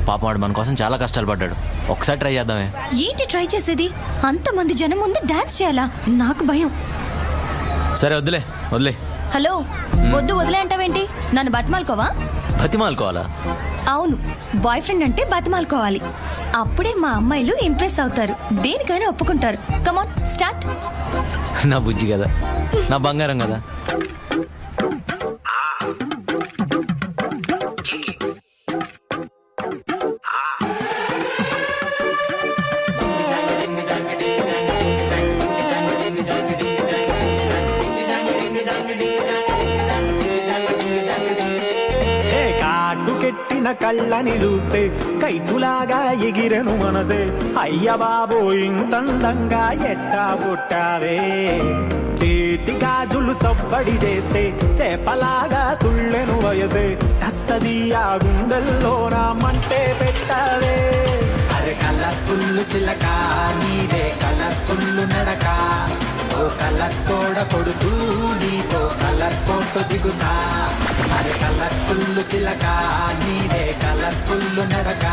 పాపం వాడు మన కోసం చాలా కష్టాలు పడ్డాడు. ఒకసారి ట్రై చేద్దామే. ఏంటి ట్రై చేసేది? అంతమంది జనం ముందు డాన్స్ చేయాలా? నాకు భయం. సరే వద్దులే వదిలే. హలో, వద్దు వదిలే అంటావేంటి? నన్ను బతిమాలుకోవా? బతిమాలుకోవాలా? అవును, బాయ్ ఫ్రెండ్ అంటే బతిమాలుకోవాలి. అప్పుడే మా అమ్మాయిలు ఇంప్రెస్ అవుతారు, దేనికైనా ఒప్పుకుంటారు. Come on start. నా బుజ్జి కదా, నా బంగారం కదా. కళ్ళని చూస్తే కైటులాగా ఎగిరెను మనసే. అయ్య బాబో ఇంతందంగా ఎట్టా పుట్టావే. చేతి గాజులు సవ్వడి చేస్తే చేపలాగా తుళ్ళెను వయసే. తస్సదియా గుండెల్లో నా మంటే పెట్టావే. అరే కలర్ఫుల్ చిలక నీదే కలర్ఫుల్ నడక. ఓ కలర్ సోడ కొడుతూ నీతో కలర్ ఫోటో దిగుతా. అరే కలర్ఫుల్ చిలక నీదే కలర్ఫుల్ నడక.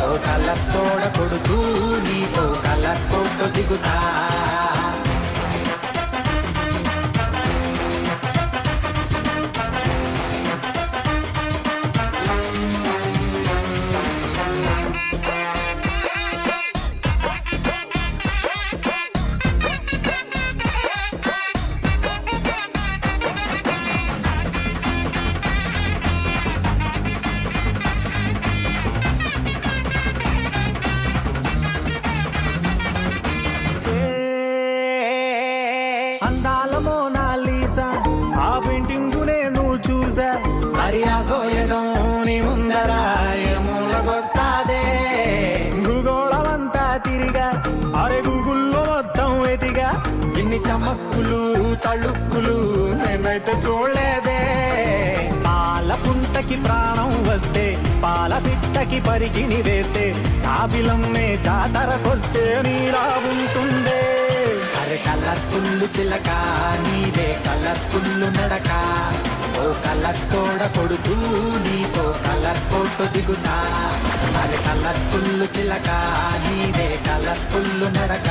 ఓ కలర్ సోడ కొడుతూ నీతో కలర్ ఫోటో దిగుతా. అందాల మోనాలీసా ఆ పెయింటింగు నేను చూసా. మరి ఆ సోయగం నీ ముందర ఏమూలకొస్తాదే. భూగోళమంతా తిరిగా అరే గూగుల్లో మొత్తం ఎదిగా. ఇన్ని చమక్కులు తళుక్కులు నేనైతే చూడలేదే. పాల పుంటకి ప్రాణం వస్తే పాల పిట్టకి పరిగిణి వేస్తే చాబిలమ్మే జాతరకొస్తే నీలా ఉంటుందే. అరే కలర్ఫుల్ చిలక నీదే కలర్ఫుల్ నడక. ఓ కలర్ సోడ కొడుతూ నీతో కలర్ ఫోటో దిగుతా. అరే కలర్ఫుల్ చిలక నీదే కలర్ఫుల్ నడక.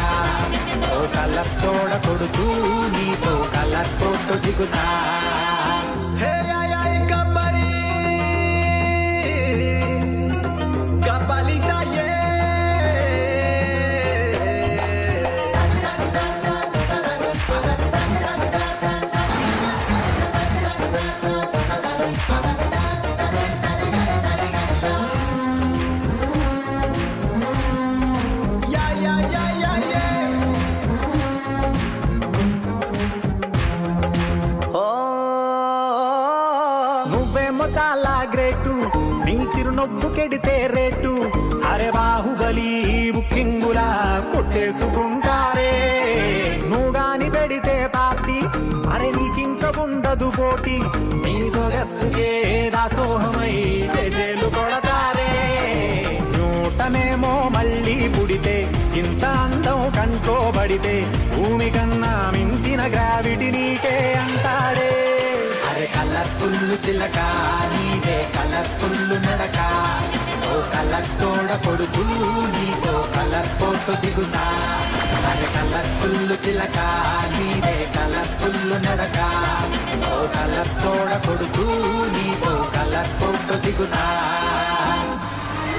ఓ కలర్ సోడ కొడుతూ నీతో కలర్ ఫోటో దిగుతా. నువ్వేమో చాలా గ్రేటు, నీ చిరునొప్పు కెడితే రేటు. అరే బాహుబలి బుకింగులా కొట్టేసుకుంటారే. నువ్వు గాని పెడితే పార్టీ అరే నీకింక ఉండదు పోటీ. నీ సొగస్సుకే దాసోహమై చేజేలు కొడతారే. నూటనేమో మళ్ళీ పుడితే ఇంత అందం కంటోబడితే భూమి కన్నా మించిన గ్రావిటీ నీకే అంటాడే. అరే కలర్ఫుల్ చిలక నీదే కలర్ఫుల్ నడక. ఓ కలర్ సోడ కొడుతూ నీతో కలర్ ఫోటో దిగుతా. అరే కలర్ఫుల్ చిలక నీదే కలర్ఫుల్ నడక. ఓ కలర్ సోడ కొడుతూ నీతో కలర్ ఫోటో దిగుతా.